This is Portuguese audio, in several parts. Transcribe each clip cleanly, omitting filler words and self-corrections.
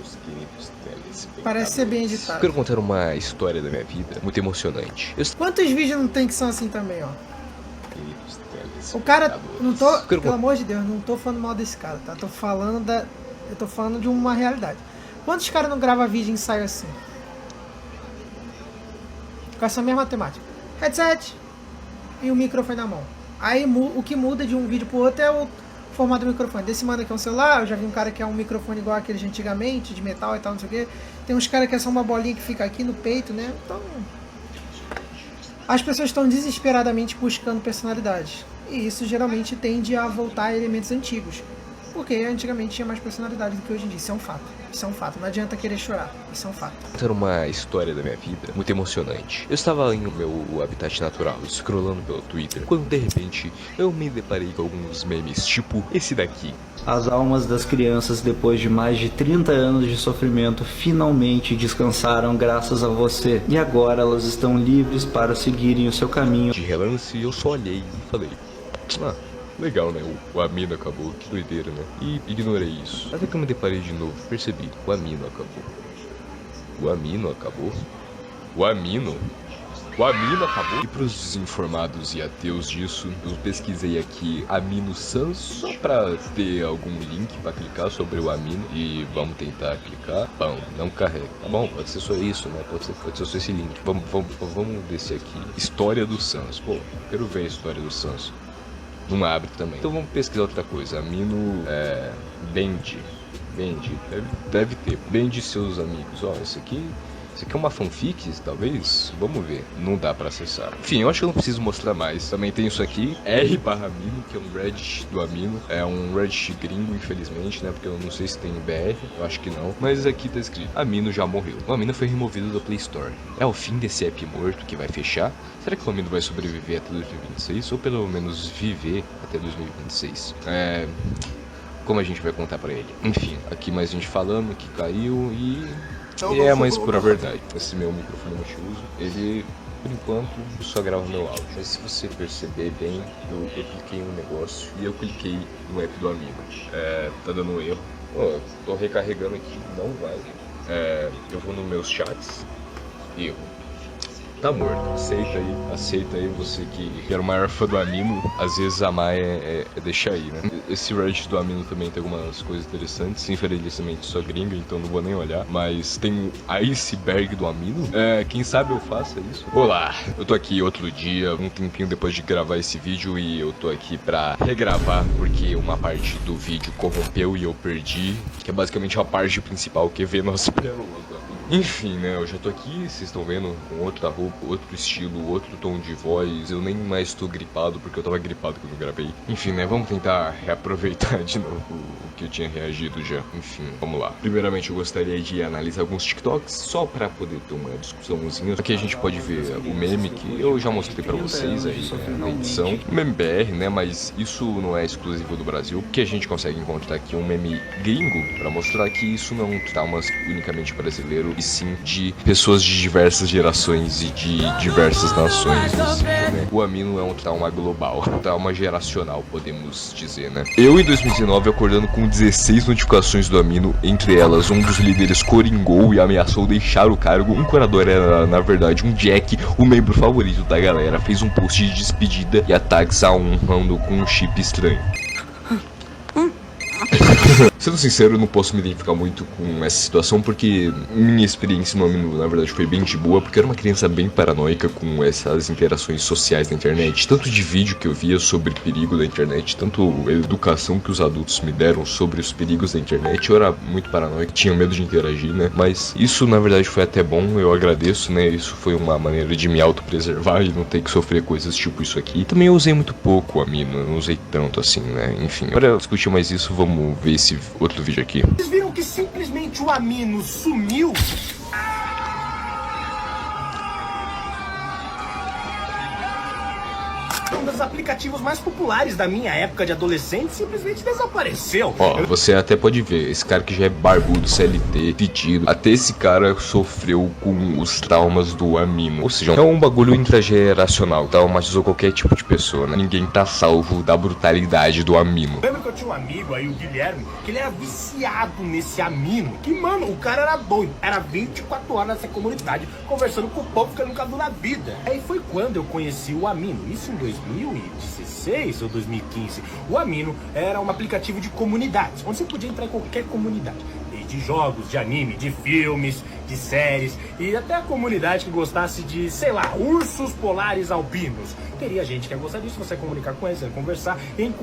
meus queridos telespectadores. Parece ser bem editado. Quero contar uma história da minha vida muito emocionante. Quantos vídeos não tem que são assim também, ó? Queridos telespectadores. O cara, não tô, pelo amor de Deus, não tô falando mal desse cara, tá? Eu tô falando de uma realidade. Quantos caras não gravam vídeo e ensaio assim? Com essa mesma temática. Headset e o microfone na mão. Aí o que muda de um vídeo pro outro é o formato do microfone. Desse mano aqui é um celular, eu já vi um cara que é um microfone igual aquele de antigamente, de metal e tal, não sei o que. Tem uns caras que é só uma bolinha que fica aqui no peito, né? Então, as pessoas estão desesperadamente buscando personalidade. E isso geralmente tende a voltar a elementos antigos. Porque antigamente tinha mais personalidade do que hoje em dia. Isso é um fato. Isso é um fato. Não adianta querer chorar. Isso é um fato. Era uma história da minha vida muito emocionante. Eu estava em meu habitat natural, scrollando pelo Twitter, quando de repente eu me deparei com alguns memes, tipo esse daqui. As almas das crianças, depois de mais de 30 anos de sofrimento, finalmente descansaram graças a você. E agora elas estão livres para seguirem o seu caminho. De relance, eu só olhei e falei: legal, né? O amino acabou, que doideira, né? E ignorei isso. Até que eu me deparei de novo, percebi, o amino acabou. O amino acabou? O amino? O amino acabou? E pros desinformados e ateus disso, eu pesquisei aqui Amino Sans, só pra ter algum link pra clicar sobre o amino. E vamos tentar clicar. Bom, não carrega. Tá bom, pode ser só isso, né? Pode ser só esse link. Vamos descer aqui. História do Sans. Pô, quero ver a história do Sans. Não abre também. Então vamos pesquisar outra coisa. Amino Bend. Deve ter. Bend seus amigos. Ó, esse aqui é uma fanfic, talvez? Vamos ver. Não dá pra acessar. Enfim, eu acho que eu não preciso mostrar mais. Também tem isso aqui. R/Amino, que é um Reddit do Amino. É um Reddit gringo, infelizmente, né? Porque eu não sei se tem BR. Eu acho que não. Mas aqui tá escrito: Amino já morreu. O Amino foi removido da Play Store. É o fim desse app morto que vai fechar? Será que o Amino vai sobreviver até 2026? Ou pelo menos viver até 2026? Como a gente vai contar pra ele? Enfim, aqui mais gente falando que caiu e é mais pura verdade. Esse meu microfone multiuso, ele, por enquanto, só grava meu áudio. Mas se você perceber bem, eu cliquei em um negócio e eu cliquei no app do Amino. Tá dando um erro. Tô recarregando aqui, não vai. Eu vou nos meus chats. Erro. Tá morto, aceita aí você que era o maior fã do Amino. Às vezes amar é deixar aí, né? Esse Reddit do Amino também tem algumas coisas interessantes. Infelizmente só gringa, então não vou nem olhar. Mas tem o iceberg do Amino. Quem sabe eu faça isso. Olá, eu tô aqui outro dia, um tempinho depois de gravar esse vídeo. E eu tô aqui pra regravar, porque uma parte do vídeo corrompeu e eu perdi. Que é basicamente a parte principal, que é ver nossas pérolas do Amino. Enfim, né, eu já tô aqui, vocês estão vendo, com outra roupa, outro estilo, outro tom de voz. Eu nem mais tô gripado, porque eu tava gripado quando eu gravei. Enfim, né, vamos tentar reaproveitar de novo o que eu tinha reagido já. Enfim, vamos lá. Primeiramente eu gostaria de analisar alguns TikToks, só pra poder ter uma discussãozinha. Aqui a gente pode ver o meme que eu já mostrei pra vocês aí, né, na edição. O meme BR, né, mas isso não é exclusivo do Brasil, porque a gente consegue encontrar aqui um meme gringo pra mostrar que isso não é um trauma unicamente brasileiro, e sim de pessoas de diversas gerações e de diversas nações, né? O Amino é um trauma global, um trauma geracional, podemos dizer, né? Eu, em 2019, acordando com 16 notificações do Amino, entre elas um dos líderes coringou e ameaçou deixar o cargo. Um curador era, na verdade, um Jack, o membro favorito da galera, fez um post de despedida e ataques a um rando com um chip estranho. Sendo sincero, eu não posso me identificar muito com essa situação, porque minha experiência no Amino, na verdade, foi bem de boa, porque eu era uma criança bem paranoica com essas interações sociais na internet. Tanto de vídeo que eu via sobre perigo da internet, tanto a educação que os adultos me deram sobre os perigos da internet. Eu era muito paranoico, tinha medo de interagir, né? Mas isso, na verdade, foi até bom, eu agradeço, né? Isso foi uma maneira de me autopreservar e não ter que sofrer coisas tipo isso aqui. Também eu usei muito pouco o Amino, eu não usei tanto assim, né? Enfim, para discutir mais isso, vamos ver esse outro vídeo aqui. Vocês viram que simplesmente o Amino sumiu? Um dos aplicativos mais populares da minha época de adolescente simplesmente desapareceu. Ó, você até pode ver, esse cara que já é barbudo, CLT, pedido, até esse cara sofreu com os traumas do Amino. Ou seja, é um bagulho intrageracional, traumatizou qualquer tipo de pessoa, né? Ninguém tá salvo da brutalidade do Amino. Lembra que eu tinha um amigo aí, o Guilherme, que ele era viciado nesse amino. Que, mano, o cara era doido. Era 24 horas nessa comunidade, conversando com o povo que eu nunca vi na vida. Aí foi quando eu conheci o Amino. Isso em 2016 ou 2015. O Amino era um aplicativo de comunidades, onde você podia entrar em qualquer comunidade. De jogos, de anime, de filmes, de séries e até a comunidade que gostasse de, sei lá, ursos polares albinos. Teria gente que ia gostar disso, você ia comunicar com eles, ia conversar.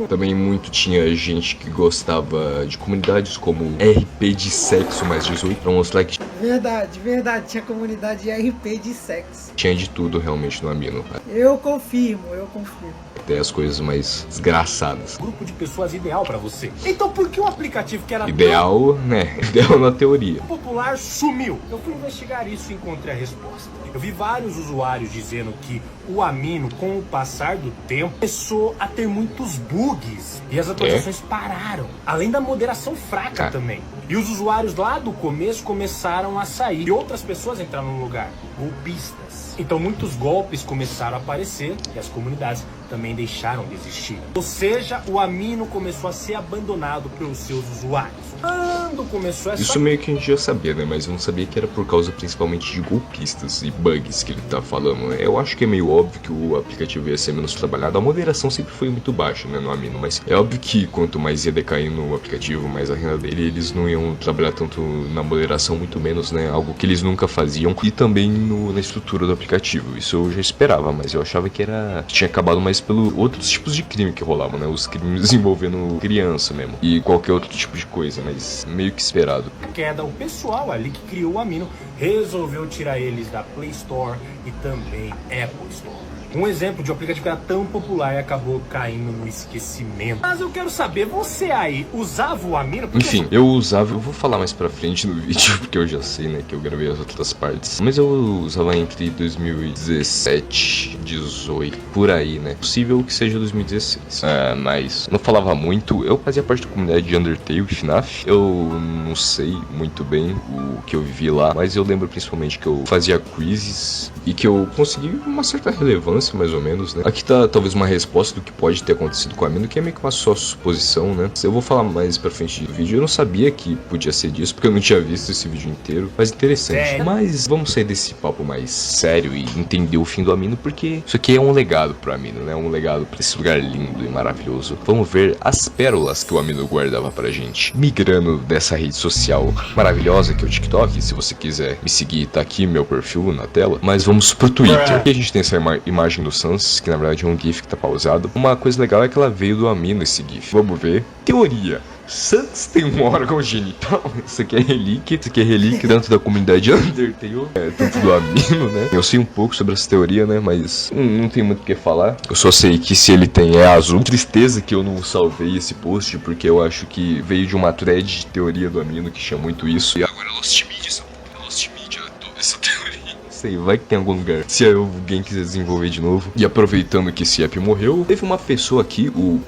Também muito tinha gente que gostava de comunidades como RP de sexo mais 18, pra mostrar que Verdade, verdade. Tinha comunidade RP de sexo. tinha de tudo realmente no Amino. Eu confirmo, eu confirmo. Até as coisas mais desgraçadas. Grupo de pessoas ideal pra você. Então por que o aplicativo que era Ideal, né? Ideal na teoria. tão popular sumiu? Eu fui investigar isso e encontrei a resposta. Eu vi vários usuários dizendo que o Amino, com o passar do tempo, começou a ter muitos bugs e as atualizações pararam. Além da moderação fraca também. E os usuários lá do começo começaram a sair e outras pessoas entraram no lugar. Golpistas. Então muitos golpes começaram a aparecer e as comunidades também deixaram de existir. Ou seja, o Amino começou a ser abandonado pelos seus usuários. Quando começou essa... Isso meio que a gente já sabia, né? Mas eu não sabia que era por causa principalmente de golpistas e bugs que ele tá falando, né? Eu acho que é meio óbvio que o aplicativo ia ser menos trabalhado. A moderação sempre foi muito baixa, né, no Amino. Mas é óbvio que quanto mais ia decair no aplicativo, mais a renda dele, eles não iam trabalhar tanto na moderação, muito menos, né? Algo que eles nunca faziam. E também na estrutura do aplicativo. Isso eu já esperava, mas eu achava que tinha acabado mais pelo outros tipos de crime que rolavam, né? Os crimes envolvendo criança mesmo. E qualquer outro tipo de coisa, mas meio que esperado. queda, o pessoal ali que criou o Amino resolveu tirar eles da Play Store e também Apple Store. Um exemplo de um aplicativo que era tão popular e acabou caindo no esquecimento. Mas eu quero saber, você aí usava o Amino? Enfim, eu usava, eu vou falar mais pra frente no vídeo, porque eu já sei, né, que eu gravei as outras partes. Mas eu usava entre 2017 e 18, por aí, né. Possível que seja 2016. Mas não falava muito. Eu fazia parte da comunidade de Undertale e FNAF. Eu não sei muito bem o que eu vivi lá, mas eu lembro principalmente que eu fazia quizzes e que eu consegui uma certa relevância, mais ou menos, né. Aqui tá talvez uma resposta do que pode ter acontecido com a Amino, que é meio que uma só suposição, né. Eu vou falar mais pra frente do vídeo. Eu não sabia que podia ser disso, porque eu não tinha visto esse vídeo inteiro. Mas interessante. Mas vamos sair desse papo mais sério e entender o fim do Amino, porque isso aqui é um legado pro Amino, né. Um legado pra esse lugar lindo e maravilhoso. Vamos ver as pérolas que o Amino guardava pra gente. Migrando dessa rede social maravilhosa que é o TikTok. Se você quiser me seguir, tá aqui meu perfil na tela. Mas vamos pro Twitter. Aqui a gente tem essa imagem do Sans, que na verdade é um GIF que tá pausado. Uma coisa legal é que ela veio do Amino, esse GIF. Vamos ver. Teoria. Sans tem um órgão genital. Isso aqui é relíquia. Isso aqui é relíquia dentro da comunidade Undertale. Tanto do Amino, né? Eu sei um pouco sobre essa teoria, né? Mas não tem muito o que falar. Eu só sei que se ele tem é azul. Tristeza que eu não salvei esse post, porque eu acho que veio de uma thread de teoria do Amino que tinha muito isso. E agora Lost Media, Lost Media, toda essa teoria. Sei, vai que tem algum lugar. Se alguém quiser desenvolver de novo. E aproveitando que esse app morreu, teve uma pessoa aqui, o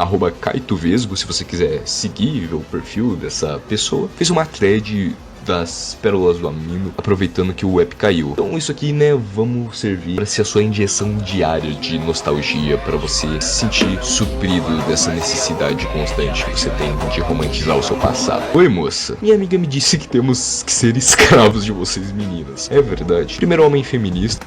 @CaitoVesgo, se você quiser seguir e ver o perfil dessa pessoa, fez uma thread das pérolas do Amino, aproveitando que o app caiu. Então isso aqui, né, vamos servir para ser a sua injeção diária de nostalgia, para você se sentir suprido dessa necessidade constante que você tem de romantizar o seu passado. Oi, moça. Minha amiga me disse que temos que ser escravos de vocês, meninas. É verdade. Primeiro homem feminista.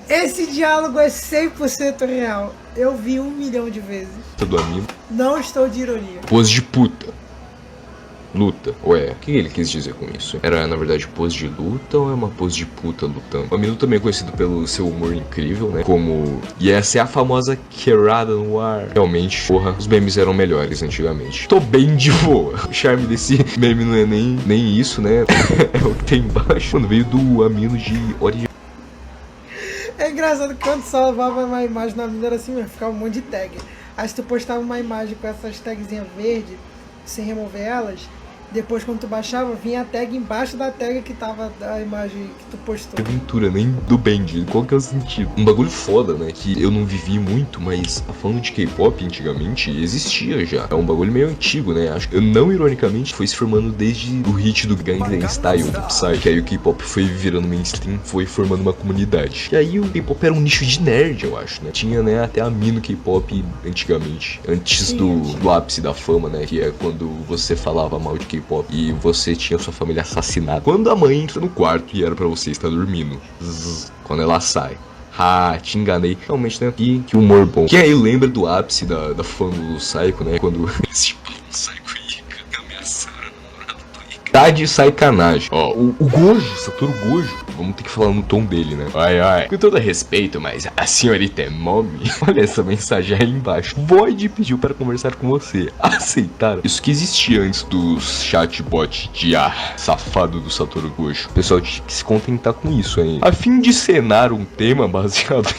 Esse diálogo é 100% real. Eu vi 1 milhão de vezes. Do Amino. Não estou de ironia. Pose de puta. Luta. Ué, o que ele quis dizer com isso? Era, na verdade, pose de luta ou é uma pose de puta lutando? O Amino também é conhecido pelo seu humor incrível, né? Como... E essa é a famosa quebrada no ar. Realmente, porra, os memes eram melhores antigamente. Tô bem de boa. O charme desse meme não é nem isso, né? É o que tem embaixo. Quando veio do Amino de origem. É engraçado que quando salvava uma imagem na mina era assim mesmo, ficava um monte de tag. Aí se tu postava uma imagem com essas tagzinhas verdes, sem remover elas, Depois, quando tu baixava, vinha a tag embaixo da tag que tava a imagem que tu postou. Aventura, nem do Band, qual que é o sentido? Um bagulho foda, né, que eu não vivi muito, mas falando de K-pop antigamente, existia já. É um bagulho meio antigo, né, acho que, não ironicamente, foi se formando desde o hit do Gangnam Style, do Psy, que aí o K-pop foi virando mainstream, foi formando uma comunidade. E aí o K-pop era um nicho de nerd, eu acho, né, tinha, né, até a Amino K-pop antigamente, antes do ápice da fama, né, que é quando você falava mal de K-pop e você tinha sua família assassinada. Quando a mãe entra no quarto e era pra você estar dormindo, quando ela sai. Te enganei. Realmente, né? Que humor bom. Quem aí lembra do ápice da fama do Psycho, né? Quando esse Psycho ia ameaçar a namorada do Ika. Tá de sacanagem. Ó, o Gojo, Satoru Gojo. Vamos ter que falar no tom dele, né? Ai. Com todo respeito, mas a senhorita é mommy. Olha essa mensagem aí embaixo. Void pediu para conversar com você. Aceitaram? Isso que existia antes dos chatbot de safado do Satoru Gojo. O pessoal tinha que se contentar com isso aí. A fim de cenar um tema baseado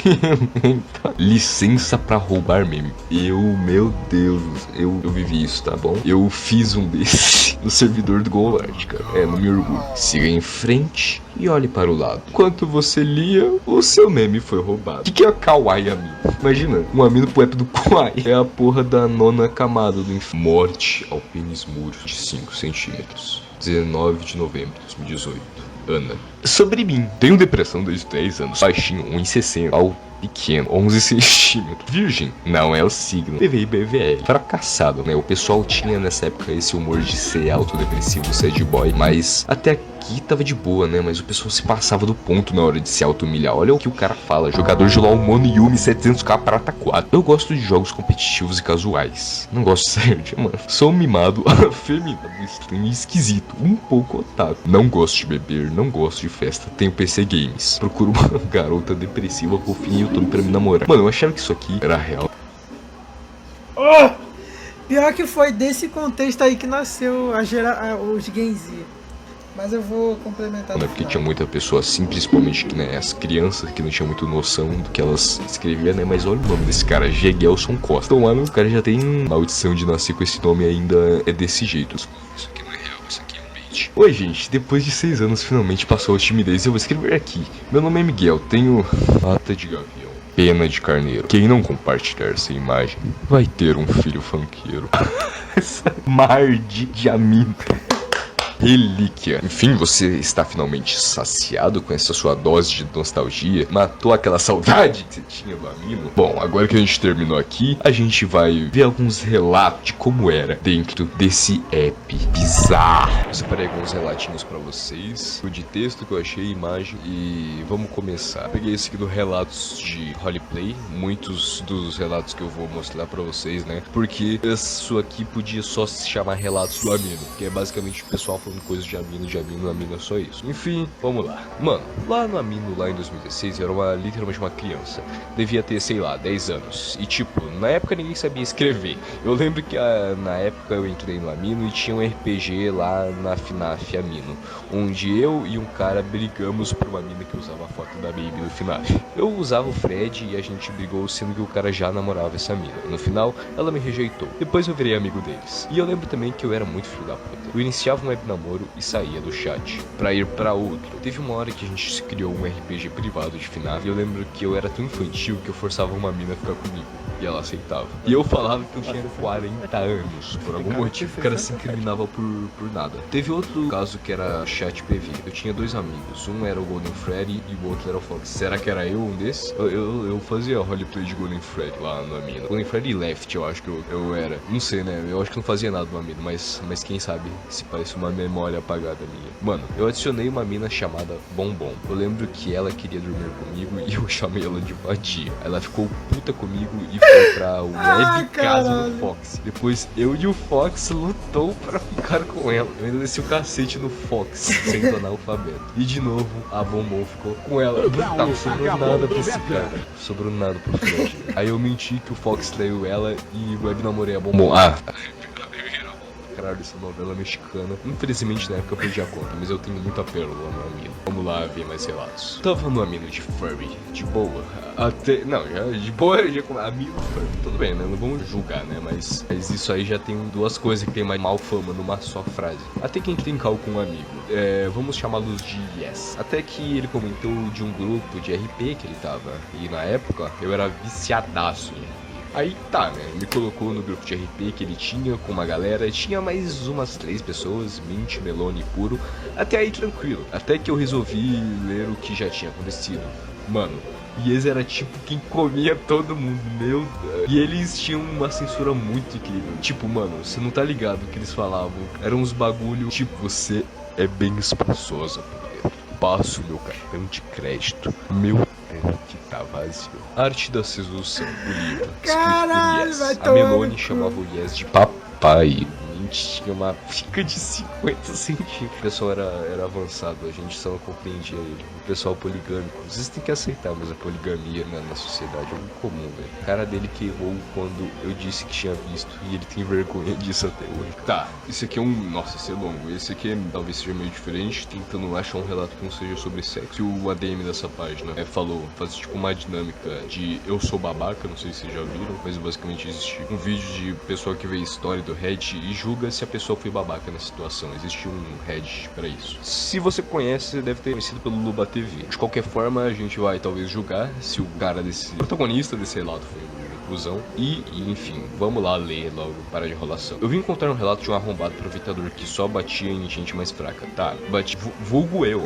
em licença pra roubar meme. Meu Deus, eu vivi isso, tá bom? Eu fiz um desse no servidor do GoArt, cara. Não me orgulho. Siga em frente e olhe para o lado. Enquanto você lia, o seu meme foi roubado. O que é a Kawaii Amino? Imagina, um amino pro app do Kawaii. É a porra da nona camada do inferno. Morte ao pênis muro de 5 centímetros. 19 de novembro de 2018. Ana. Sobre mim. Tenho depressão desde 10 anos. Baixinho, 1,60. Alto, pequeno, 11 centímetros. Virgem, não é o signo. PVI BVL. Fracassado, né? O pessoal tinha nessa época esse humor de ser autodepressivo, sad boy. Mas até aqui tava de boa, né? Mas o pessoal se passava do ponto na hora de se auto-humilhar. Olha o que o cara fala. Jogador de LoL Mono Yumi 700k prata 4. Eu gosto de jogos competitivos e casuais. Não gosto de sério, mano. Sou um mimado, afeminado, estranho e esquisito. Um pouco otaku. Não gosto de beber, não gosto de festa. Tenho PC Games. Procuro uma garota depressiva, fofinha e YouTube pra me namorar. Mano, eu achava que isso aqui era real. Pior que foi desse contexto aí que nasceu os Genzi. Mas eu vou complementar. Né, porque tinha muita pessoa assim, principalmente né, as crianças que não tinham muita noção do que elas escreviam, né? Mas olha o nome desse cara, Gegelson Costa. Então, mano, o cara já tem maldição de nascer com esse nome e ainda é desse jeito. Isso aqui não é real, isso aqui é um bait. Oi, gente, depois de 6 anos finalmente passou a timidez. Eu vou escrever aqui. Meu nome é Miguel, tenho pata de gavião, pena de carneiro. Quem não compartilhar essa imagem vai ter um filho funkeiro. Essa mar de amino. Relíquia. Enfim, você está finalmente saciado com essa sua dose de nostalgia? Matou aquela saudade que você tinha do Amino? Bom, agora que a gente terminou aqui, a gente vai ver alguns relatos de como era dentro desse app bizarro. Eu separei alguns relatinhos pra vocês, o de texto que eu achei, imagem, e vamos começar. Peguei esse aqui do relatos de roleplay, muitos dos relatos que eu vou mostrar pra vocês, né? Porque isso aqui podia só se chamar relatos do Amino, que é basicamente o pessoal falando coisas de Amino, é só isso. Enfim, vamos lá. Mano, lá no Amino, lá em 2016, eu era literalmente uma criança. Devia ter, sei lá, 10 anos. E tipo, na época ninguém sabia escrever. Eu lembro que na época eu entrei no Amino e tinha um RPG lá na FNAF Amino, onde eu e um cara brigamos por uma mina que usava a foto da Baby do FNAF. Eu usava o Fred e a gente brigou, sendo que o cara já namorava essa mina. No final, ela me rejeitou. Depois eu virei amigo deles. E eu lembro também que eu era muito filho da puta. Eu iniciava um web namoro e saía do chat pra ir pra outro. Teve uma hora que a gente criou um RPG privado de FNAF e eu lembro que eu era tão infantil que eu forçava uma mina a ficar comigo e ela aceitava. E eu falava que eu tinha 40 anos. Por algum motivo o cara se incriminava por nada. Teve outro caso que era chat PV. Eu tinha 2 amigos. Um era o Golden Freddy e o outro era o Fox. Será que era eu um desses? Eu fazia roleplay de Golden Freddy lá no Amino. Golden Freddy Left, eu acho que eu era. Não sei, né? Eu acho que não fazia nada no Amino, mas quem sabe se parece uma memória apagada minha. Mano, eu adicionei uma mina chamada Bombom. Eu lembro que ela queria dormir comigo e eu chamei ela de vadia. Ela ficou puta comigo e foi pra web casa do Fox. Depois eu e o Fox lutou pra ficar com ela. Eu ainda desci o cacete no Fox sem tornar alfabeto. E de novo a Bombom ficou com ela. Não sobrou nada pra esse cara. Sobrou nada pro Fred. Aí eu menti que o Fox traiu ela e web namorei a Bombom. caralho essa novela mexicana. Infelizmente na época eu perdi a conta, mas eu tenho muita pérola no Amino. Vamos lá ver mais relatos. Tava no Amino de Furry, de boa. Até. Não, já de boa, já com Amino Furry. Tudo bem, né? Não vamos julgar, né? Mas isso aí já tem duas coisas que tem mais mal fama numa só frase. Até que entrei em cal com um amigo. Vamos chamá-los de Yes. Até que ele comentou de um grupo de RP que ele tava. E na época eu era viciadaço em RP. Aí tá, né? Me colocou no grupo de RP que ele tinha com uma galera. Tinha mais umas 3 pessoas, Mint, Melone e Puro. Até aí tranquilo. Até que eu resolvi ler o que já tinha acontecido. Mano, Yes era tipo quem comia todo mundo, meu Deus. E eles tinham uma censura muito incrível. Tipo, mano, você não tá ligado o que eles falavam. Eram uns bagulho, tipo, você é bem espaçosa por dentro. Passo meu cartão de crédito. Meu tanque tá vazio. Arte da sedução, o livro. Caralho, Yes. vai A tomar Melone no cu. chamava o Yes de papai. Tinha uma pica de 50 centímetros. O pessoal era avançado, a gente só não compreendia ele. O pessoal poligâmico, vocês têm que aceitar, mas a poligamia na sociedade é muito comum, velho. A cara dele queimou quando eu disse que tinha visto e ele tem vergonha disso até hoje. Tá, esse aqui é um. Nossa, esse é longo. Esse aqui talvez seja meio diferente, tentando achar um relato que não seja sobre sexo. O ADM dessa página falou, faz tipo uma dinâmica de eu sou babaca, não sei se vocês já viram, mas basicamente existe um vídeo de pessoa que vê a história do Reddit e julga se a pessoa foi babaca na situação. Existe um Reddit pra isso. Se você conhece, você deve ter conhecido pelo Luba TV. De qualquer forma, a gente vai talvez julgar se o cara desse protagonista desse relato foi conclusão. E enfim, vamos lá ler logo, para de enrolação. Eu vim encontrar um relato de um arrombado aproveitador que só batia em gente mais fraca. Tá, vulgo eu.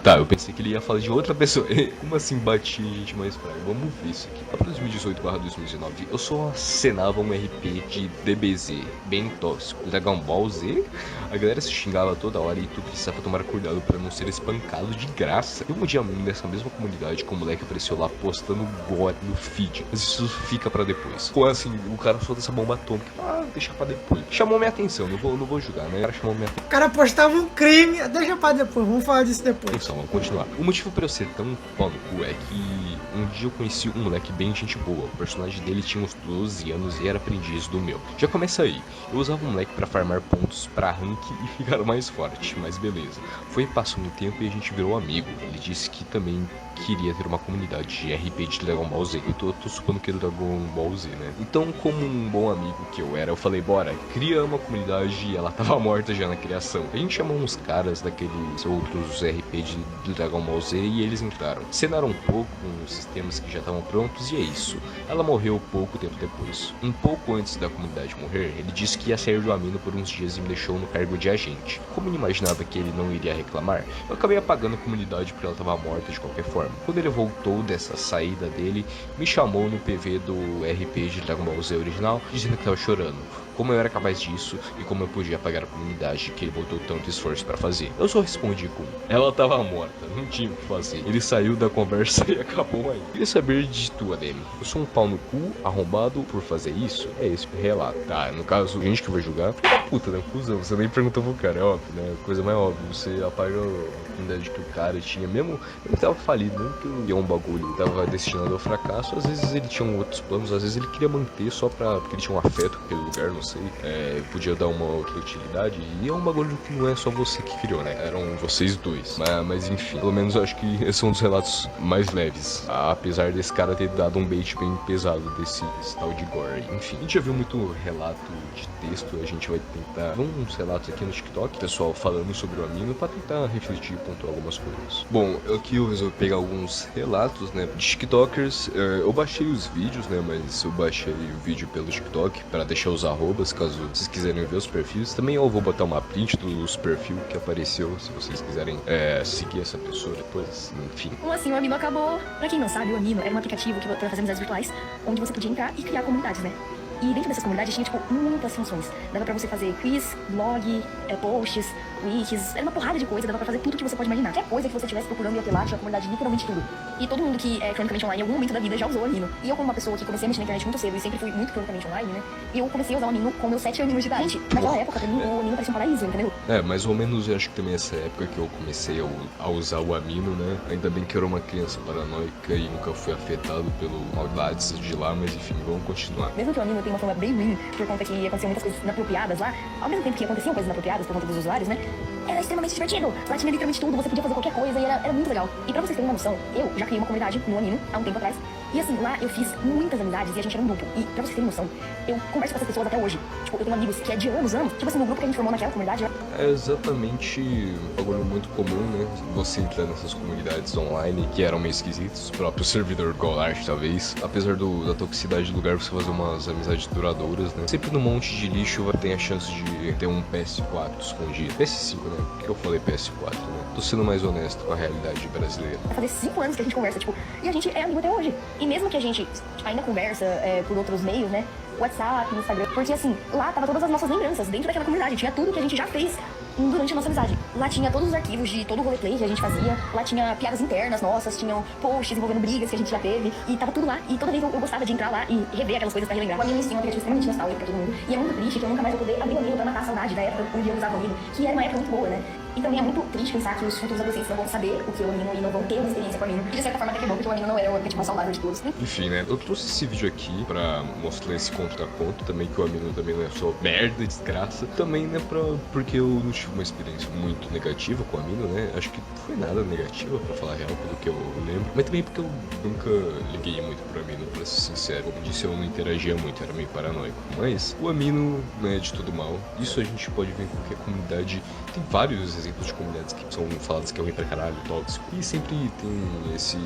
Tá, eu pensei que ele ia falar de outra pessoa. Como assim batia em gente mais fraca? Vamos ver isso aqui. Para 2018/2019, eu só acenava um RP de DBZ, bem tóxico. Dragon Ball Z? A galera se xingava toda hora e tu precisava tomar cuidado para não ser espancado de graça. Eu um dia nessa mesma comunidade que o moleque apareceu lá postando gore no feed. Mas isso fica pra depois. Como assim, o cara solta essa bomba atômica. Deixa pra depois. Chamou minha atenção, não vou julgar, né? O cara chamou minha atenção. O cara postava um crime, deixa pra depois, vamos falar disso depois. Então, vamos continuar. O motivo pra eu ser tão pau no cu é que um dia eu conheci um moleque bem gente boa. O personagem dele tinha uns 12 anos e era aprendiz do meu. Já começa aí. Eu usava o moleque pra farmar pontos pra rank e ficar mais forte, mas beleza. Foi passando o tempo e a gente virou amigo. Ele disse que também queria ter uma comunidade de RP de Dragon Ball Z. Eu tô supondo que é Dragon Ball Z, né? Então, como um bom amigo que eu era, eu falei, bora, cria uma comunidade. E ela tava morta já na criação. A gente chamou uns caras daqueles outros RP de Dragon Ball Z e eles entraram. Cenaram um pouco com os sistemas que já estavam prontos e é isso. Ela morreu pouco tempo depois. Um pouco antes da comunidade morrer, ele disse que ia sair do Amino por uns dias e me deixou no cargo de agente. Como ele imaginava que ele não iria reclamar, eu acabei apagando a comunidade porque ela tava morta de qualquer forma. Quando ele voltou dessa saída dele, me chamou no PV do RP de Dragon Ball Z original, dizendo que tava chorando. Como eu era capaz disso e como eu podia apagar a comunidade que ele botou tanto esforço pra fazer. Eu só respondi com: ela tava morta, não tinha o que fazer. Ele saiu da conversa e acabou aí. Queria saber de tu, ADM. Eu sou um pau no cu, arrombado por fazer isso? É esse o relato. Tá, no caso, gente que vai julgar, puta, né? Cusão, você nem perguntou pro cara, é óbvio, né? Coisa mais óbvia, você apaga a comunidade que o cara tinha, mesmo ele tava falido, mesmo que ele um bagulho tava destinado ao fracasso, às vezes ele tinha outros planos, às vezes ele queria manter só porque ele tinha um afeto com aquele lugar, não sei. Podia dar uma outra utilidade. E é um bagulho que não é só você que criou, né? Eram vocês dois. Mas enfim, pelo menos eu acho que esses são um dos relatos mais leves. Apesar desse cara ter dado um bait bem pesado desse tal de gore. Enfim, a gente já viu muito relato de texto. A gente vai tentar ver uns relatos aqui no TikTok, pessoal falando sobre o Amino, pra tentar refletir e pontuar algumas coisas. Bom, aqui eu resolvi pegar alguns relatos, né, de TikTokers. Eu baixei os vídeos, né, mas eu baixei o vídeo pelo TikTok pra deixar os arrobas, caso vocês quiserem ver os perfis. Também eu vou botar uma print dos perfis que apareceu, se vocês quiserem seguir essa pessoa depois, enfim. Como assim o Amino acabou? Pra quem não sabe, o Amino era um aplicativo pra fazer amizades virtuais, onde você podia entrar e criar comunidades, né? E dentro dessas comunidades tinha, tipo, muitas funções. Dava pra você fazer quiz, blog, posts, wikis, era uma porrada de coisa, dava pra fazer tudo que você pode imaginar. Qualquer coisa que você estivesse procurando ia ter lá, tinha a comunidade literalmente tudo. E todo mundo que é cronicamente online em algum momento da vida já usou o Amino. E eu, como uma pessoa que comecei a mexer na internet muito cedo e sempre fui muito cronicamente online, né? Eu comecei a usar o Amino com meus 7 anos de idade. Naquela época, pra mim, o Amino parecia um paraíso, entendeu? Mais ou menos, eu acho que também essa época que eu comecei a usar o Amino, né? Ainda bem que eu era uma criança paranoica e nunca fui afetado pelo maldades de lá, mas enfim, vamos continuar. Mesmo que o Amino tenho uma fama bem ruim, por conta que aconteciam muitas coisas inapropriadas lá, ao mesmo tempo que aconteciam coisas inapropriadas por conta dos usuários, né? Era extremamente divertido. Lá tinha literalmente tudo, você podia fazer qualquer coisa e era muito legal. E pra vocês terem uma noção, eu já criei uma comunidade no Amino há um tempo atrás. E assim, lá eu fiz muitas amizades e a gente era um grupo. E pra vocês terem noção, eu converso com essas pessoas até hoje. Tipo, eu tenho amigos que é de anos. Tipo assim, no grupo que a gente formou naquela comunidade. É exatamente um bagulho muito comum, né? Você entrar nessas comunidades online que eram meio esquisitas. O próprio servidor Golart, talvez. Apesar da toxicidade do lugar, você fazer umas amizades duradouras, né? Sempre no monte de lixo tem a chance de ter um PS4 escondido. PS5, né? Por que eu falei PS4, né? Tô sendo mais honesto com a realidade brasileira. Vai fazer 5 anos que a gente conversa, tipo, e a gente é amigo até hoje. E mesmo que a gente ainda conversa por outros meios, né? WhatsApp, Instagram, porque assim, lá tava todas as nossas lembranças dentro daquela comunidade, tinha tudo que a gente já fez durante a nossa amizade. Lá tinha todos os arquivos de todo o roleplay que a gente fazia, lá tinha piadas internas nossas, tinham posts envolvendo brigas que a gente já teve, e tava tudo lá, e toda vez eu gostava de entrar lá e rever aquelas coisas pra relembrar. O Amino em si é um aplicativo extremamente nostálgico pra todo mundo, e é muito triste que eu nunca mais vou poder abrir o Amino pra matar a saudade da época onde eu usava o Amino, que era uma época muito boa, né? E também é muito triste pensar que os futuros adolescentes não vão saber o que é o Amino e não vão ter uma experiência com o Amino. E de certa forma até que é bom, porque o Amino não era o aplicativo mais saudável de todos, né? Enfim, né? Eu trouxe esse vídeo aqui pra mostrar esse conto a conto. Também que o Amino também não é só merda, desgraça. Também, né, porque eu não tive uma experiência muito negativa com o Amino, né? Acho que não foi nada negativa, pra falar a real, pelo que eu lembro. Mas também porque eu nunca liguei muito pro Amino, pra ser sincero. Como disse, eu não interagia muito, era meio paranoico. Mas o Amino não é de todo mal. Isso a gente pode ver em qualquer comunidade. Tem vários exemplos de comunidades que são faladas que é ruim pra caralho, tóxico. E sempre tem esse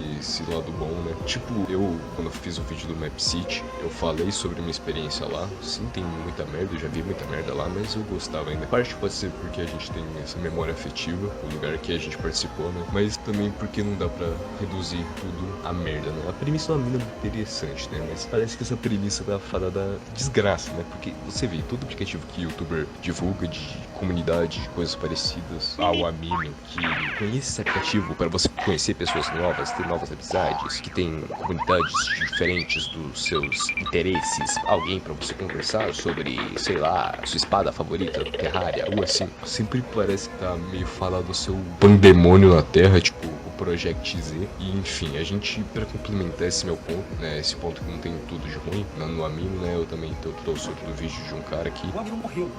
lado bom, né? Tipo, eu, quando eu fiz o vídeo do Map City, eu falei sobre minha experiência lá. Sim, tem muita merda, eu já vi muita merda lá, mas eu gostava ainda. Parte pode ser porque a gente tem essa memória afetiva, o lugar que a gente participou, né? Mas também porque não dá pra reduzir tudo a merda, né? A premissa é uma mina interessante, né? Mas parece que essa premissa tá fada da desgraça, né? Porque você vê, todo aplicativo que youtuber divulga de comunidade, de coisas parecidas ao Amino, que conhece esse aplicativo para você conhecer pessoas novas, ter novas amizades, que tem comunidades diferentes dos seus interesses, alguém para você conversar sobre, sei lá, sua espada favorita, Terraria, ou assim. Sempre parece que tá meio falado do seu pandemônio na Terra, tipo o Project Z. E enfim, a gente, para complementar esse meu ponto, né, esse ponto que não tem tudo de ruim, no Amino, né, eu também trouxe outro vídeo de um cara que... O Amino morreu.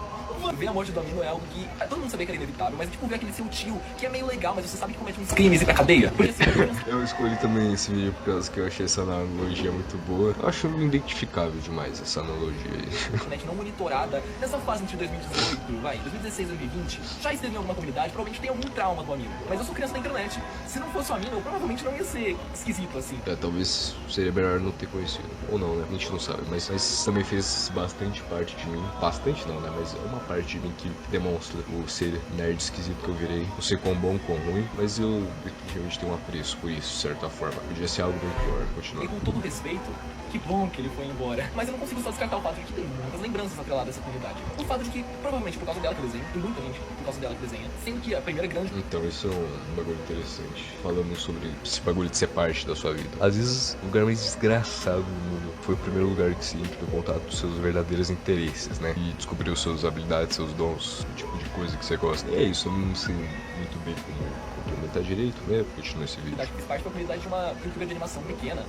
Ver a morte do Amino é algo que todo mundo sabia que era inevitável, mas tipo, ver aquele seu tio, que é meio legal, mas você sabe que comete uns crimes e pra cadeia. Porque, assim, eu escolhi também esse vídeo por causa que eu achei essa analogia muito boa. Eu acho identificável demais essa analogia aí. internet não monitorada, nessa fase entre 2018, 2016 e 2020, já esteve em alguma comunidade, provavelmente tem algum trauma do Amino. Mas eu sou criança da internet. Se não fosse o Amino, eu provavelmente não ia ser esquisito assim. Talvez seria melhor não ter conhecido. Ou não, né? A gente não sabe. Mas também fez bastante parte de mim. Bastante não, né? Mas é uma parte de mim que demonstra o ser nerd esquisito que eu virei. Não sei quão bom, quão ruim, mas eu definitivamente tenho um apreço por isso, de certa forma. Podia ser algo muito pior, continuar. E com todo respeito, que bom que ele foi embora. Mas eu não consigo só descartar o fato de que tem muitas lembranças atreladas a essa comunidade. O fato de que, provavelmente por causa dela que desenha, tem muita gente por causa dela que desenha. Sendo que a primeira grande... Então, isso é um bagulho interessante. Falando sobre esse bagulho de ser parte da sua vida. Às vezes, o lugar mais desgraçado do mundo foi o primeiro lugar que você entra em contato com seus verdadeiros interesses, né? E descobriu suas habilidades, seus dons, o tipo de coisa que você gosta. E é isso, eu não sei muito bem como complementar direito, né? Continua esse vídeo. Acho que fiz parte da comunidade de uma youtuber de animação pequena.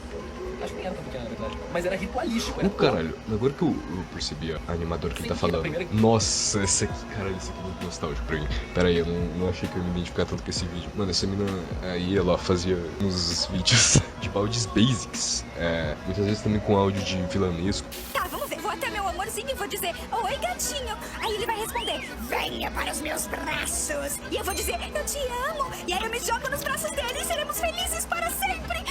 Acho que nem era tão pequena, na verdade. Mas era ritualístico, era caralho, agora que eu percebi a animadora que ele tá falando. Nossa, esse aqui, caralho, esse aqui é muito nostálgico pra mim. Pera aí, eu não achei que eu ia me identificar tanto com esse vídeo. Mano, essa mina aí, ela fazia uns vídeos de baldes basics. Muitas vezes também com áudio de vilanesco. Tá, vamos ver. Vou até meu amorzinho e vou dizer: oi, gatinho. Aí ele vai responder: venha para os meus braços. E eu vou dizer: eu te amo. E aí eu me jogo nos braços dele e seremos felizes para sempre.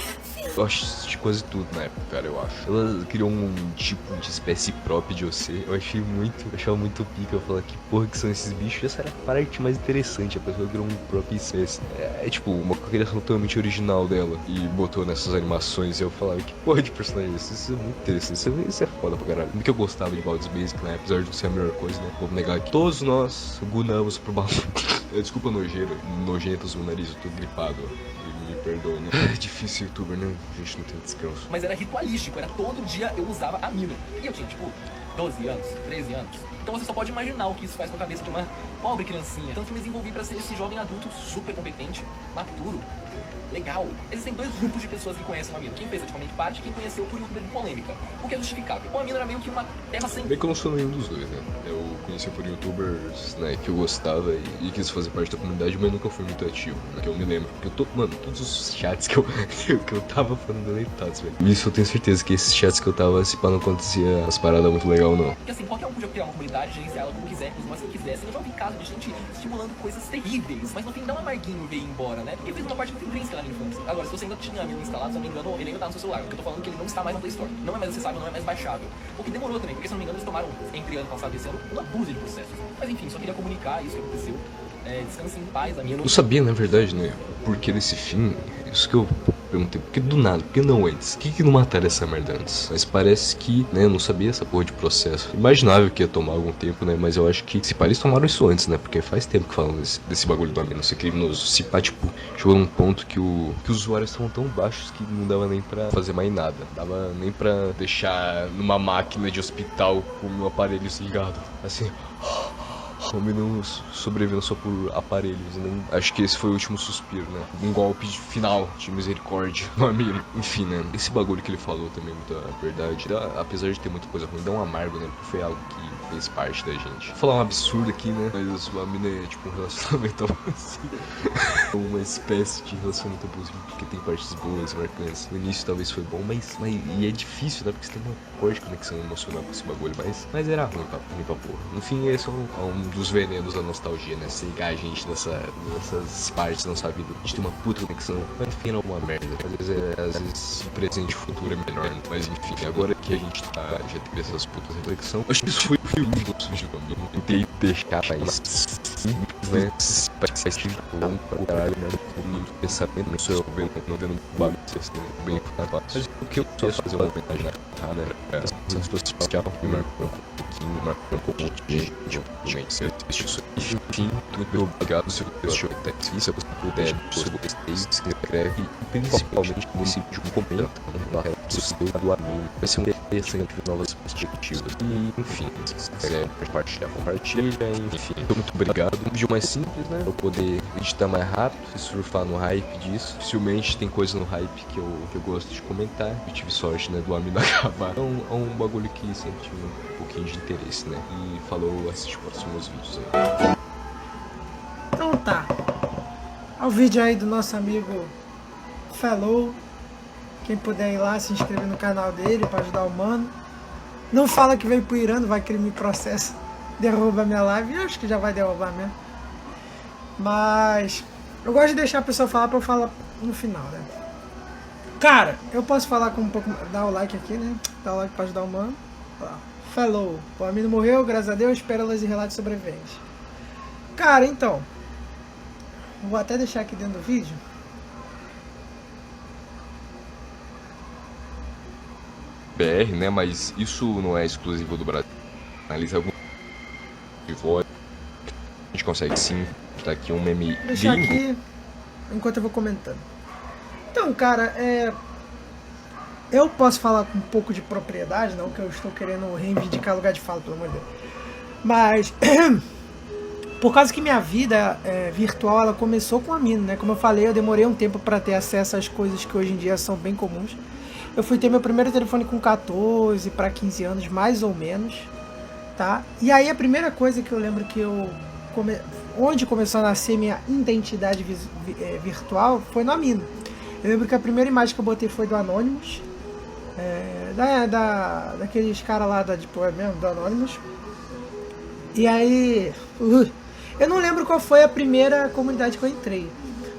Eu assisti quase tudo na época, cara, eu acho. Ela criou um tipo de espécie própria de você. Eu achava muito pica. Eu falava, que porra que são esses bichos? Essa era a parte mais interessante. A pessoa criou uma própria espécie. É tipo uma criação totalmente original dela. E botou nessas animações. E eu falava, que porra de personagem é esse? Isso é muito interessante. Isso é foda pra caralho. Porque eu gostava de Baldi's Basic, né? Apesar de não ser a melhor coisa, né? Vou negar que todos nós gunamos pro balão. Desculpa, nojentos, meu nariz, eu tô gripado, ó. Me perdoe, né? É difícil youtuber, né? A gente não tem descanso. Mas era ritualístico, era todo dia eu usava Amino. E eu tinha, tipo, 12 anos, 13 anos. Então você só pode imaginar o que isso faz com a cabeça de uma pobre criancinha. Tanto que me desenvolvi para ser esse jovem adulto super competente, maturo, legal. Existem dois grupos de pessoas que conhecem o Amino. Quem fez ativamente parte e quem conheceu por youtuber de polêmica. O que é justificável. O Amino era meio que uma terra sem... Bem que eu não sou nenhum dos dois, né? Eu conheci por youtubers, né, que eu gostava e quis fazer parte da comunidade, mas nunca fui muito ativo, né? Que eu me lembro. Porque mano, todos os chats que eu tava falando deletados, velho. Isso eu tenho certeza que esses chats que eu tava, se pá, não acontecia as paradas muito legal, não. Porque assim, qualquer um podia criar uma comunidade, gerenciar ela como quiser, mas que quisesse. Eu já ouvi casos de gente estimulando coisas terríveis, mas no fim dá um amarguinho ver ir embora, né? Porque fez uma parte muito intrínseca na minha infância. Agora, se você ainda tinha Amino instalado, se não me engano, ele ainda tá no seu celular. Porque eu tô falando que ele não está mais na Play Store. Não é mais acessável, não é mais baixável. O que demorou também, porque se não me engano, eles tomaram, entre ano passado e esse ano, uma dúzia de processos. Mas enfim, só queria comunicar isso que aconteceu. Descanse em paz, Amino. Eu sabia, na verdade, né, por que desse fim. Isso que eu perguntei, por que do nada? Por que não antes? Por que não mataram essa merda antes? Mas parece que, né, eu não sabia essa porra de processo. Imaginável que ia tomar algum tempo, né, mas eu acho que se pá, eles tomaram isso antes, né, porque faz tempo que falam desse bagulho do Amino ser criminoso. Se pá, tipo, chegou num ponto que os usuários estavam tão baixos que não dava nem pra fazer mais nada. Não dava nem pra deixar numa máquina de hospital com o meu aparelho ligado. Assim... O Amino sobrevivendo só por aparelhos, né? Acho que esse foi o último suspiro, né? Um golpe final de misericórdia no Amino. Enfim, né? Esse bagulho que ele falou também é muita verdade. Apesar de ter muita coisa ruim, dá um amargo, né? Porque foi algo que fez parte da gente. Vou falar um absurdo aqui, né? Mas o Amino é tipo um relacionamento abusivo. Uma espécie de relacionamento abusivo, porque tem partes boas, marcantes. No início talvez foi bom, mas e é difícil, né? Porque você tem uma forte conexão emocional com esse bagulho. Mas era ruim pra porra. Enfim, esse é um dos venenos da nostalgia, né? Cegar a gente nessas partes da nossa vida. A gente tem uma puta conexão, mas enfim, não é uma merda. Às vezes o presente e o futuro é melhor, né? Mas enfim, agora que a gente já teve essas putas reflexões, acho que isso foi o lindo do vídeo do Amino. Tentei deixar mais simples, né? Parece que longo pra caralho, né? Muito pensamento, não sou eu vendo bagulho assim, bem fácil. Mas o que eu quero fazer uma homenagem na cara, as pessoas social me marcou um pouquinho, marcou um pouco de gente. Enfim, muito obrigado se você assistiu até aqui. Se você puder, se você gostei, se inscreve e principalmente nesse vídeo comenta na rede social do Amino. Vai ser um interessante de novas perspectivas. E enfim, se quiser compartilha. Enfim, muito obrigado. Um vídeo mais simples, né? Pra eu poder editar mais rápido e surfar no hype disso. Dificilmente tem coisa no hype que eu gosto de comentar. Eu tive sorte, né, do Amino acabar. Então é um bagulho que sempre tive um pouquinho de interesse, né? E falou, assiste os próximos vídeos aí. Então tá. Ao vídeo aí do nosso amigo Fellow. Quem puder ir lá se inscrever no canal dele pra ajudar o mano. Não fala que veio pro Irã, vai que ele me processa, derruba minha live. Eu acho que já vai derrubar mesmo. Mas eu gosto de deixar a pessoa falar pra eu falar no final, né? Cara, eu posso falar com um pouco... Dá o like aqui, né? Dá o like pra ajudar o mano. Fellow. O Amino morreu, graças a Deus. Pérolas e relatos sobreviventes. Cara, então... Vou até deixar aqui dentro do vídeo. BR, né? Mas isso não é exclusivo do Brasil. Analisa algum de voz. A gente consegue sim. Tá aqui um meme. Vou deixar aqui enquanto eu vou comentando. Então, cara, eu posso falar com um pouco de propriedade, não que eu estou querendo reivindicar lugar de fala, pelo amor de Deus. Mas por causa que minha vida virtual ela começou com a Amino, né? Como eu falei, eu demorei um tempo para ter acesso às coisas que hoje em dia são bem comuns. Eu fui ter meu primeiro telefone com 14 para 15 anos, mais ou menos, tá? E aí a primeira coisa que eu lembro que onde começou a nascer minha identidade virtual foi no Amino. Eu lembro que a primeira imagem que eu botei foi do Anonymous, daqueles caras lá da Deep Web mesmo, do Anonymous. E aí, eu não lembro qual foi a primeira comunidade que eu entrei,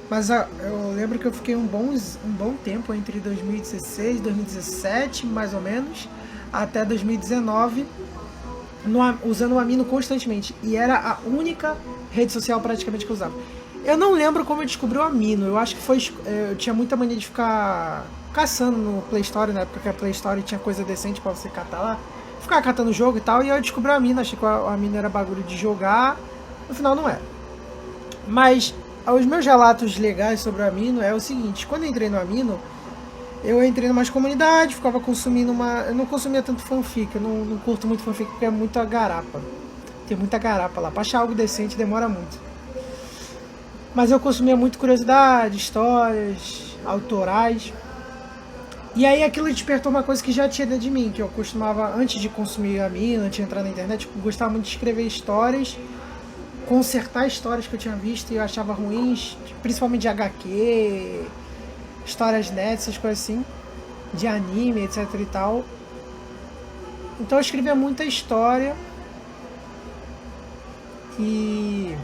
mas eu lembro que eu fiquei um bom tempo, entre 2016 e 2017, mais ou menos, até 2019, usando o Amino constantemente. E era a única rede social praticamente que eu usava. Eu não lembro como eu descobri o Amino. Eu acho que foi... Eu tinha muita mania de ficar caçando no Play Store, na época que a Play Store tinha coisa decente pra você catar lá. Ficar catando jogo e tal, e eu descobri o Amino. Achei que o Amino era bagulho de jogar. No final não era. Mas os meus relatos legais sobre o Amino é o seguinte. Quando eu entrei no Amino, eu entrei numas comunidades, ficava consumindo eu não consumia tanto fanfic, eu não curto muito fanfic porque é muita garapa. Tem muita garapa lá. Pra achar algo decente demora muito. Mas eu consumia muito curiosidade, histórias, autorais. E aí aquilo despertou uma coisa que já tinha dentro de mim, que eu costumava, antes de consumir a mina, antes de entrar na internet, eu gostava muito de escrever histórias, consertar histórias que eu tinha visto e eu achava ruins, principalmente de HQ, histórias net, essas coisas assim, de anime, etc e tal. Então eu escrevia muita história e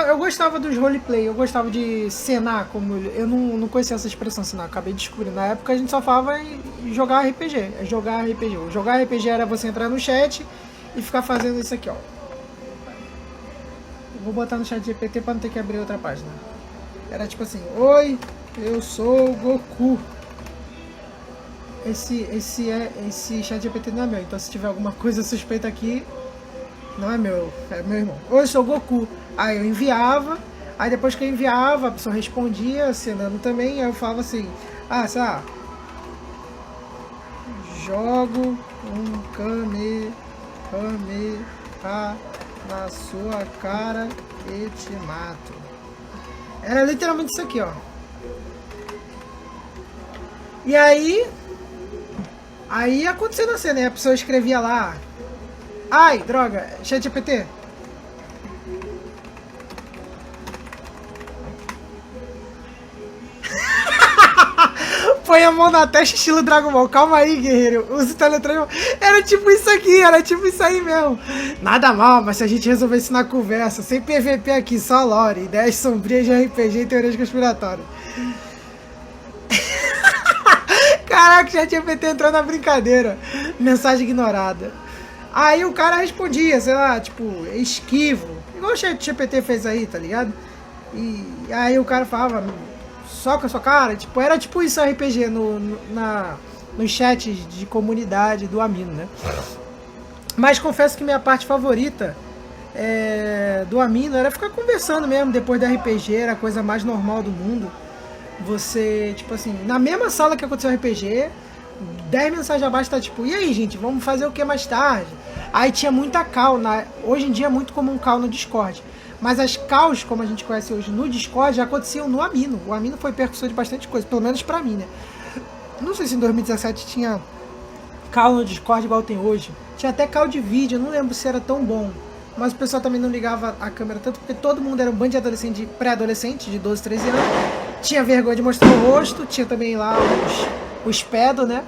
eu gostava dos roleplay, eu gostava de cenar, como eu não conhecia essa expressão cenar, acabei descobrindo. Na época a gente só falava em jogar RPG, Jogar RPG era você entrar no chat e ficar fazendo isso aqui, ó. Vou botar no chat GPT pra não ter que abrir outra página. Era tipo assim: oi, eu sou o Goku. Esse chat GPT não é meu, então se tiver alguma coisa suspeita aqui, não é meu, é meu irmão. Oi, eu sou o Goku. Aí eu enviava, aí depois que eu enviava, a pessoa respondia, acenando também, aí eu falava assim: ah, sei lá, jogo um Kamehameha na sua cara e te mato. Era literalmente isso aqui, ó. E aí aconteceu na cena, né? A pessoa escrevia lá: ai, droga, ChatGPT. Põe a mão na testa, estilo Dragon Ball. Calma aí, guerreiro. Usa o teletrema. Era tipo isso aqui, era tipo isso aí mesmo. Nada mal, mas se a gente resolver isso na conversa, sem PVP aqui, só lore, ideias sombrias de RPG e teorias conspiratórias. Caraca, já tinha PT entrando na brincadeira. Mensagem ignorada. Aí o cara respondia, sei lá, tipo, esquivo. Igual o GPT fez aí, tá ligado? E aí o cara falava: soca a sua cara. Tipo, era tipo isso RPG no chat de comunidade do Amino, né? Mas confesso que minha parte favorita do Amino era ficar conversando mesmo depois do RPG. Era a coisa mais normal do mundo. Você, tipo assim, na mesma sala que aconteceu o RPG, 10 mensagens abaixo tá tipo: e aí, gente, vamos fazer o que mais tarde? Aí tinha muita call, hoje em dia é muito comum call no Discord, mas as calls, como a gente conhece hoje no Discord, já aconteciam no Amino. O Amino foi percussor de bastante coisa, pelo menos pra mim, né? Não sei se em 2017 tinha call no Discord igual tem hoje. Tinha até call de vídeo, eu não lembro se era tão bom. Mas o pessoal também não ligava a câmera tanto, porque todo mundo era um bando de adolescente, pré-adolescente, de 12, 13 anos. Tinha vergonha de mostrar o rosto, tinha também lá os pedos, né?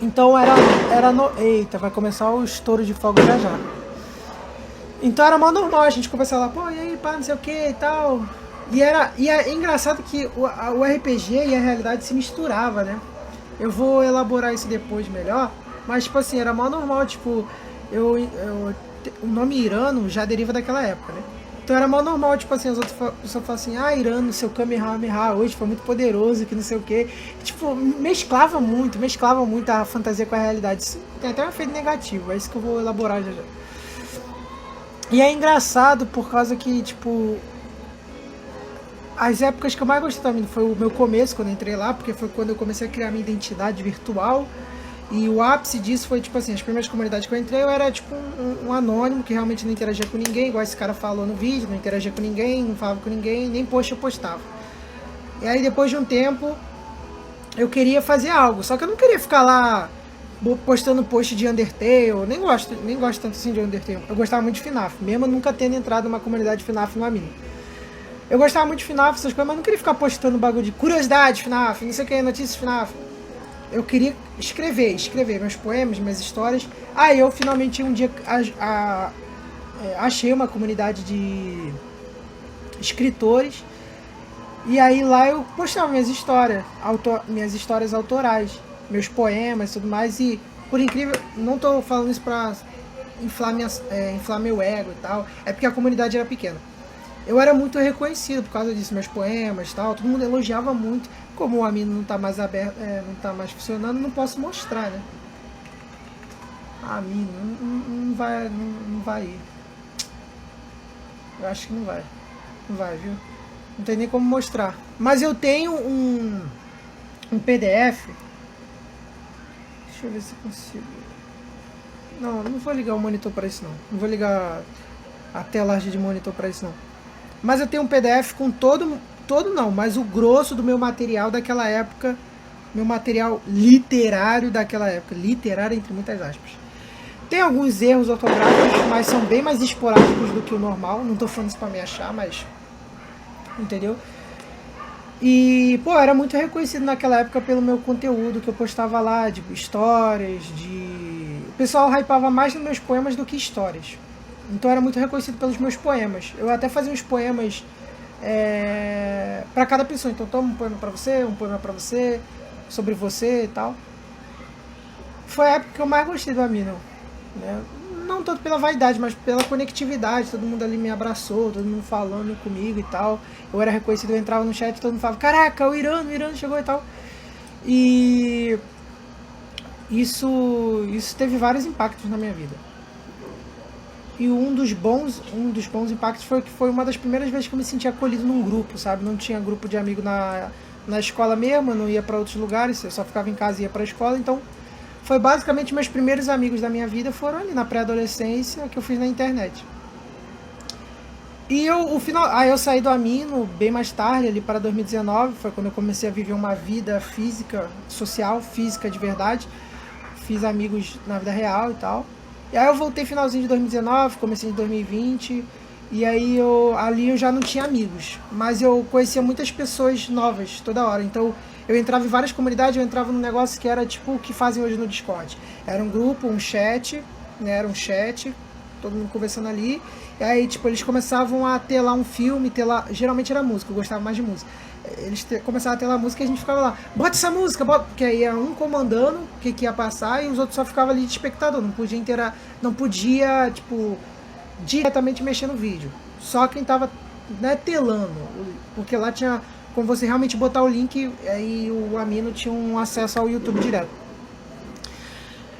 Então era no... Eita, vai começar o estouro de fogo já já. Então era mal normal a gente conversar lá: pô, e aí, pá, não sei o que e tal. E é engraçado que o RPG e a realidade se misturava, né? Eu vou elaborar isso depois melhor, mas tipo assim, era mal normal, tipo, o nome Irano já deriva daquela época, né? Então era mal normal, tipo assim, as outras pessoas falam assim: ah, Irano, seu Kamehameha hoje foi muito poderoso, que não sei o que. Tipo, mesclava muito a fantasia com a realidade. Isso tem até um efeito negativo, é isso que eu vou elaborar já já. E é engraçado por causa que, tipo, as épocas que eu mais gostei também foi o meu começo, quando eu entrei lá, porque foi quando eu comecei a criar minha identidade virtual. E o ápice disso foi, tipo assim, as primeiras comunidades que eu entrei, eu era tipo um anônimo que realmente não interagia com ninguém, igual esse cara falou no vídeo, não interagia com ninguém, não falava com ninguém, nem post eu postava. E aí depois de um tempo, eu queria fazer algo, só que eu não queria ficar lá postando post de Undertale, nem gosto tanto assim de Undertale. Eu gostava muito de FNAF, mesmo nunca tendo entrado numa comunidade de FNAF no Amino. Eu gostava muito de FNAF, essas coisas, mas não queria ficar postando bagulho de curiosidade FNAF, não sei o que, notícias FNAF. Eu queria escrever meus poemas, minhas histórias. Aí eu finalmente um dia achei uma comunidade de escritores. E aí lá eu postava minhas histórias autorais, meus poemas e tudo mais. E por incrível, não tô falando isso pra inflar meu ego e tal, é porque a comunidade era pequena. Eu era muito reconhecido por causa disso, meus poemas e tal, todo mundo elogiava muito. Como o Amino não tá mais aberto, não tá mais funcionando, não posso mostrar, né? Amino não vai ir. Eu acho que não vai. Não vai, viu? Não tem nem como mostrar. Mas eu tenho um PDF. Deixa eu ver se consigo. Não vou ligar o monitor para isso não. Não vou ligar a tela de monitor para isso não. Mas eu tenho um PDF com todo não, mas o grosso do meu material daquela época, meu material literário daquela época, literário entre muitas aspas. Tem alguns erros ortográficos, mas são bem mais esporádicos do que o normal. Não tô falando isso pra me achar, mas... Entendeu? E, pô, era muito reconhecido naquela época pelo meu conteúdo que eu postava lá, de histórias, de... O pessoal hypava mais nos meus poemas do que histórias. Então era muito reconhecido pelos meus poemas. Eu até fazia uns poemas pra cada pessoa. Então toma um poema pra você, um poema pra você, sobre você e tal. Foi a época que eu mais gostei do Amino, né? Não tanto pela vaidade, mas pela conectividade. Todo mundo ali me abraçou, todo mundo falando comigo e tal. Eu era reconhecido, eu entrava no chat e todo mundo falava: caraca, o Irano chegou e tal. E isso teve vários impactos na minha vida. E um dos bons impactos foi que foi uma das primeiras vezes que eu me senti acolhido num grupo, sabe? Não tinha grupo de amigo na escola mesmo, eu não ia para outros lugares, eu só ficava em casa e ia para a escola. Então foi basicamente meus primeiros amigos da minha vida foram ali na pré-adolescência, que eu fiz na internet. E aí eu saí do Amino bem mais tarde, ali para 2019, foi quando eu comecei a viver uma vida física, social, física de verdade. Fiz amigos na vida real e tal. E aí eu voltei finalzinho de 2019, comecei em 2020, e aí ali eu já não tinha amigos, mas eu conhecia muitas pessoas novas toda hora. Então eu entrava em várias comunidades, eu entrava num negócio que era tipo o que fazem hoje no Discord. Era um grupo, um chat, né? Era um chat, todo mundo conversando ali. E aí, tipo, eles começavam a ter lá um filme, ter lá... Geralmente era música, eu gostava mais de música. Eles começavam a ter lá música e a gente ficava lá, bota essa música, bota... Porque aí ia um comandando o que ia passar e os outros só ficavam ali de espectador. Não podia, tipo, diretamente mexer no vídeo. Só quem tava, né, telando. Porque lá tinha... Como você realmente botar o link, aí o Amino tinha um acesso ao YouTube direto.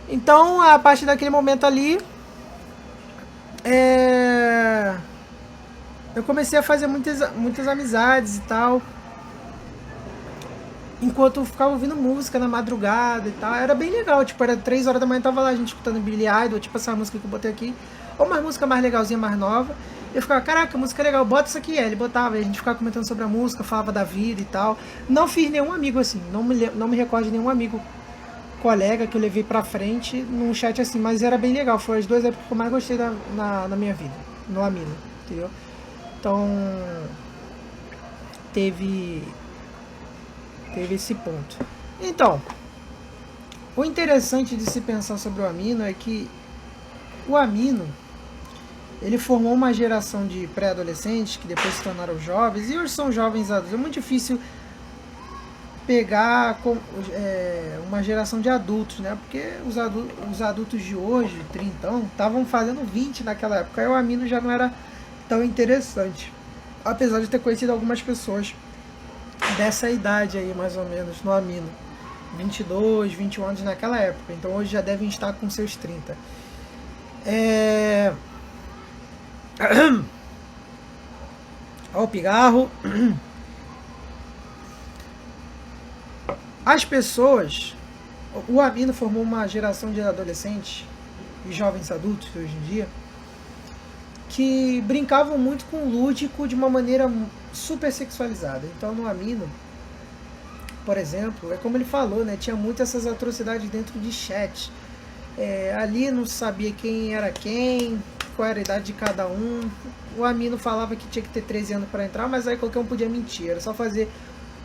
Então, a partir daquele momento ali, eu comecei a fazer muitas amizades e tal. Enquanto eu ficava ouvindo música na madrugada e tal. Era bem legal, tipo, era 3 horas da manhã, tava lá a gente escutando Billy Idol, tipo essa música que eu botei aqui. Ou uma música mais legalzinha, mais nova. Eu ficava, caraca, música legal, bota isso aqui. Ele botava, e a gente ficava comentando sobre a música, falava da vida e tal. Não fiz nenhum amigo assim, não me recordo de nenhum amigo, colega que eu levei pra frente num chat assim, mas era bem legal. Foi as 2 épocas que eu mais gostei na minha vida, no Amino, entendeu? Então, teve esse ponto. Então, o interessante de se pensar sobre o Amino é que o Amino, ele formou uma geração de pré-adolescentes que depois se tornaram jovens, e hoje são jovens adultos. É muito difícil pegar uma geração de adultos, né? Porque os adultos de hoje, 30, estavam fazendo 20 naquela época. Aí o Amino já não era tão interessante. Apesar de ter conhecido algumas pessoas dessa idade aí, mais ou menos, no Amino. 22, 21 anos naquela época. Então hoje já devem estar com seus 30. Olha o pigarro. As pessoas... O Amino formou uma geração de adolescentes e jovens adultos hoje em dia que brincavam muito com o lúdico de uma maneira super sexualizada. Então no Amino, por exemplo, é como ele falou, né? Tinha muitas essas atrocidades dentro de chat. Ali não sabia quem era quem, qual era a idade de cada um. O Amino falava que tinha que ter 13 anos para entrar, mas aí qualquer um podia mentir. Era só fazer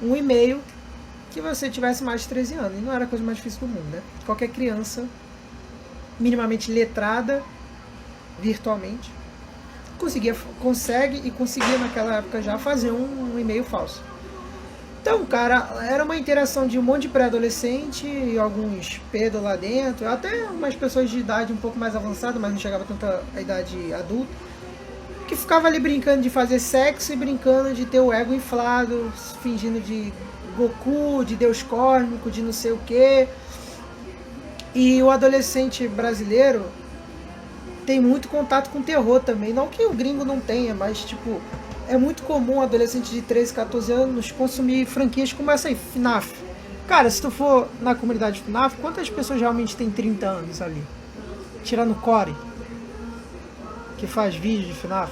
um e-mail que você tivesse mais de 13 anos. E não era a coisa mais difícil do mundo, né? Qualquer criança minimamente letrada, virtualmente, conseguia naquela época já fazer um e-mail falso. Então, cara, era uma interação de um monte de pré-adolescente, alguns pedos lá dentro, até umas pessoas de idade um pouco mais avançada, mas não chegava tanto a idade adulta, que ficava ali brincando de fazer sexo e brincando de ter o ego inflado, fingindo de Goku, de Deus Cósmico, de não sei o que. E o adolescente brasileiro tem muito contato com terror também. Não que o gringo não tenha, mas tipo, é muito comum adolescente de 13, 14 anos consumir franquias como essa aí, FNAF. Cara, se tu for na comunidade FNAF, quantas pessoas realmente tem 30 anos ali? Tirando o Core, que faz vídeo de FNAF.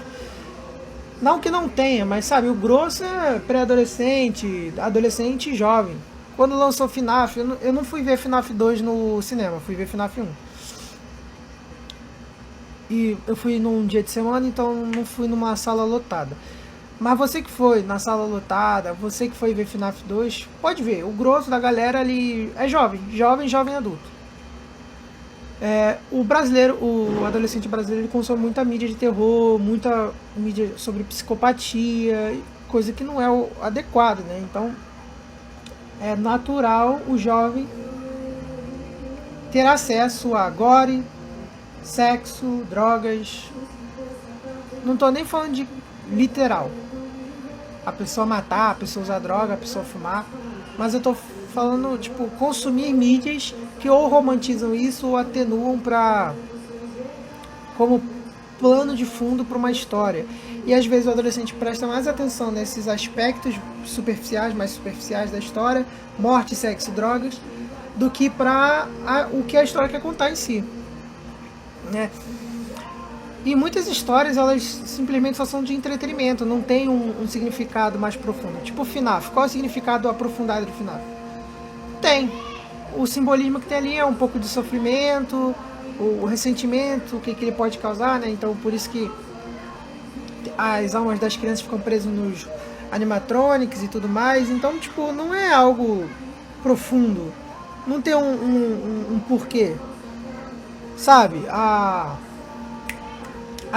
Não que não tenha, mas sabe, o grosso é pré-adolescente, adolescente e jovem. Quando lançou FNAF, eu não fui ver FNAF 2 no cinema, fui ver FNAF 1. E eu fui num dia de semana, então não fui numa sala lotada. Mas você que foi na sala lotada, você que foi ver FNAF 2, pode ver, o grosso da galera ali é jovem adulto. O brasileiro, o adolescente brasileiro, ele consome muita mídia de terror, muita mídia sobre psicopatia, coisa que não é o adequado, né? Então, é natural o jovem ter acesso a gore, sexo, drogas. Não tô nem falando de literal. A pessoa matar, a pessoa usar droga, a pessoa fumar. Mas eu tô falando, tipo, consumir mídias que ou romantizam isso ou atenuam como plano de fundo para uma história. E às vezes o adolescente presta mais atenção nesses aspectos mais superficiais da história, morte, sexo, drogas, do que para o que a história quer contar em si, né? E muitas histórias, elas simplesmente só são de entretenimento, não tem um significado mais profundo. Tipo o FNAF, qual é o significado aprofundado do FNAF? Tem. O simbolismo que tem ali é um pouco de sofrimento, o ressentimento, o que ele pode causar, né? Então por isso que as almas das crianças ficam presas nos animatronics e tudo mais. Então, tipo, não é algo profundo. Não tem um porquê. Sabe? A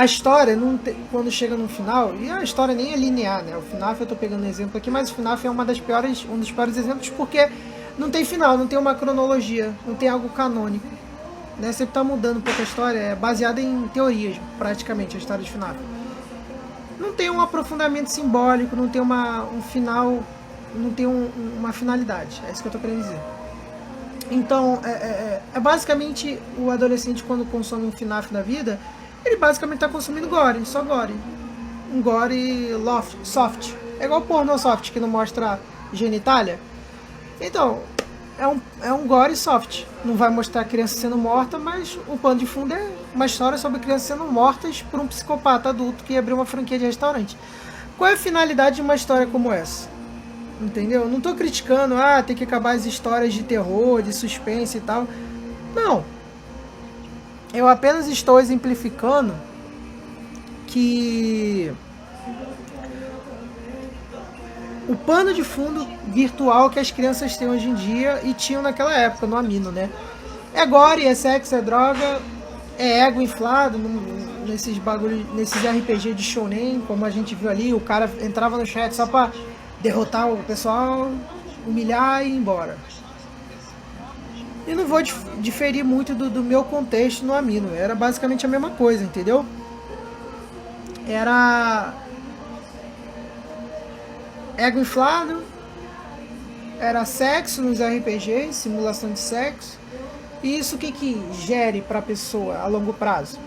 história, não tem, quando chega no final, e a história nem é linear, né? O FNAF, eu tô pegando um exemplo aqui, mas o FNAF é um dos piores exemplos porque não tem final, não tem uma cronologia, não tem algo canônico, né? Sempre tá mudando um pouco a história, é baseada em teorias, praticamente, a história de FNAF. Não tem um aprofundamento simbólico, não tem um final, não tem uma finalidade, é isso que eu tô querendo dizer. Então, basicamente o adolescente, quando consome um FNAF na vida, ele basicamente está consumindo gore, só gore. Um gore soft. É igual porno soft, que não mostra genitália. Então, é um gore soft. Não vai mostrar a criança sendo morta, mas o pano de fundo é uma história sobre crianças sendo mortas por um psicopata adulto que abriu uma franquia de restaurante. Qual é a finalidade de uma história como essa? Entendeu? Não estou criticando, tem que acabar as histórias de terror, de suspense e tal. Não. Eu apenas estou exemplificando que o pano de fundo virtual que as crianças têm hoje em dia e tinham naquela época, no Amino, né? É gore, é sexo, é droga, é ego inflado nesses bagulho, nesses RPG de shounen, como a gente viu ali, o cara entrava no chat só pra derrotar o pessoal, humilhar e ir embora. E não vou diferir muito do meu contexto no Amino. Era basicamente a mesma coisa, entendeu? Era ego inflado, era sexo nos RPGs, simulação de sexo. E isso o que gere para a pessoa a longo prazo?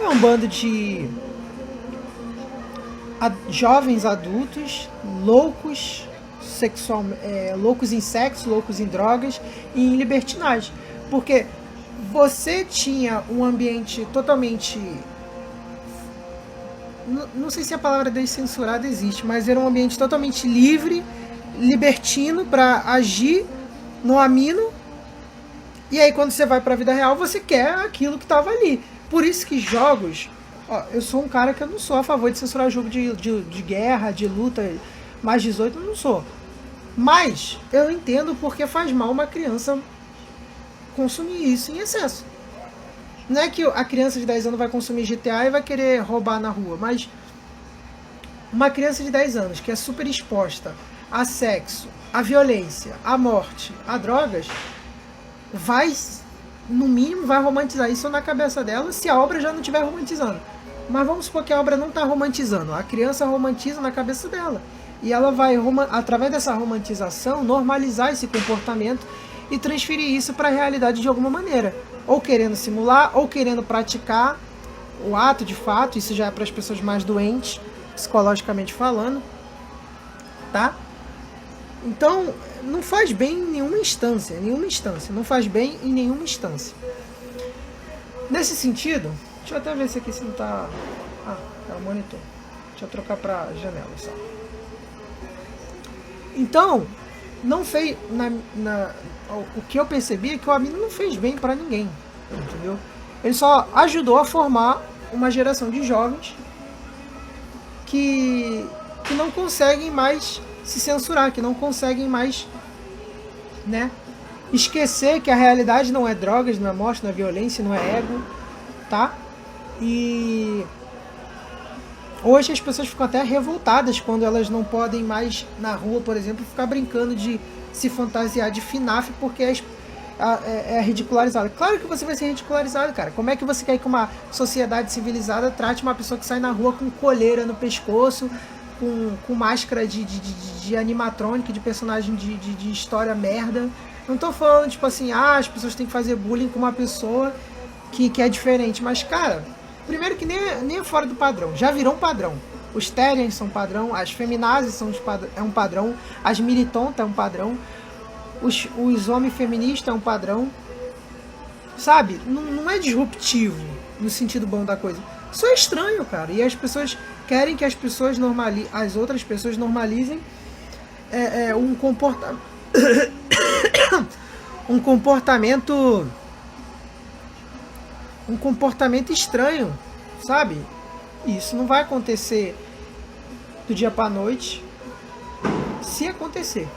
É um bando de jovens adultos, loucos loucos em sexo, loucos em drogas e em libertinagem. Porque você tinha um ambiente totalmente... Não sei se a palavra descensurada existe, mas era um ambiente totalmente livre, libertino para agir no Amino. E aí quando você vai para a vida real, você quer aquilo que estava ali. Por isso que jogos... eu sou um cara que eu não sou a favor de censurar jogo de guerra, de luta, mais 18, eu não sou. Mas eu entendo porque faz mal uma criança consumir isso em excesso. Não é que a criança de 10 anos vai consumir GTA e vai querer roubar na rua, mas uma criança de 10 anos que é super exposta a sexo, a violência, a morte, a drogas, no mínimo, vai romantizar isso na cabeça dela se a obra já não estiver romantizando. Mas vamos supor que a obra não está romantizando, a criança romantiza na cabeça dela. E ela vai, através dessa romantização, normalizar esse comportamento e transferir isso para a realidade de alguma maneira. Ou querendo simular, ou querendo praticar o ato de fato, isso já é para as pessoas mais doentes, psicologicamente falando, tá? Então, não faz bem em nenhuma instância, não faz bem em nenhuma instância. Nesse sentido, deixa eu até ver se aqui se não tá... Ah, é o monitor. Deixa eu trocar pra janela só. Então, não fez... o que eu percebi é que o Amino não fez bem pra ninguém, entendeu? Ele só ajudou a formar uma geração de jovens que não conseguem mais se censurar, que não conseguem mais, né, esquecer que a realidade não é drogas, não é morte, não é violência, não é ego, tá? E hoje as pessoas ficam até revoltadas quando elas não podem mais na rua, por exemplo, ficar brincando de se fantasiar de FNAF porque é ridicularizado. Claro que você vai ser ridicularizado, cara. Como é que você quer que uma sociedade civilizada trate uma pessoa que sai na rua com coleira no pescoço, com máscara de animatrônica, de personagem de história merda? Não tô falando, tipo assim, as pessoas têm que fazer bullying com uma pessoa que é diferente. Mas, cara, primeiro que nem é fora do padrão. Já virou um padrão. Os Terians são padrão, as feminazes é um padrão, as militontas é um padrão, os homens feministas é um padrão. Sabe? Não é disruptivo no sentido bom da coisa. Só é estranho, cara. E as pessoas querem que as outras pessoas normalizem um comportamento estranho, sabe? Isso não vai acontecer do dia pra noite, se acontecer,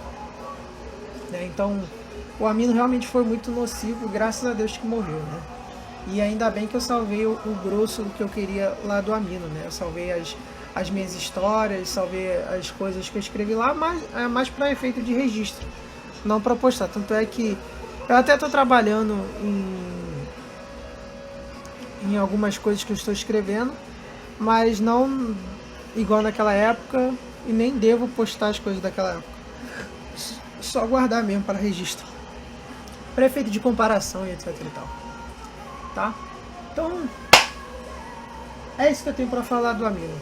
né? Então, o Amino realmente foi muito nocivo, graças a Deus que morreu, né? E ainda bem que eu salvei o grosso do que eu queria lá do Amino, né? Eu salvei as minhas histórias, salvei as coisas que eu escrevi lá, mas é mais para efeito de registro, não para postar. Tanto é que eu até estou trabalhando em algumas coisas que eu estou escrevendo, mas não igual naquela época, e nem devo postar as coisas daquela época. Só guardar mesmo para registro, para efeito de comparação e etc e tal. Tá? Então, é isso que eu tenho para falar do Amino.